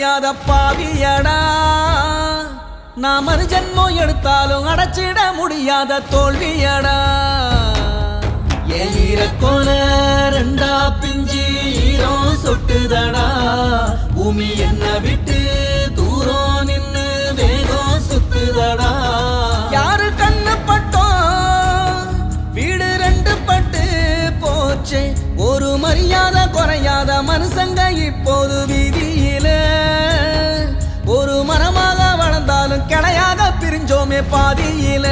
அறியாத பாவியடா நான் மறு ஜென்மம் எடுத்தாலும் அடைச்சிட முடியாத தோல்வியடா ஏறக்கோல ரெண்டா பிஞ்சி ஈரோ சொட்டுதடா பூமி என்ன விட்டு தூரம் நின்னு வேகம் சுத்துதடா யாரு கண்ணு பட்டோம் வீடு ரெண்டு பட்டு போச்சே ஒரு மரியாதை குறையாத மனுஷங்க இப்போது வீதியில ஒரு மரமாக வளர்ந்தாலும் கிளையாக பிரிஞ்சோமே பாதியில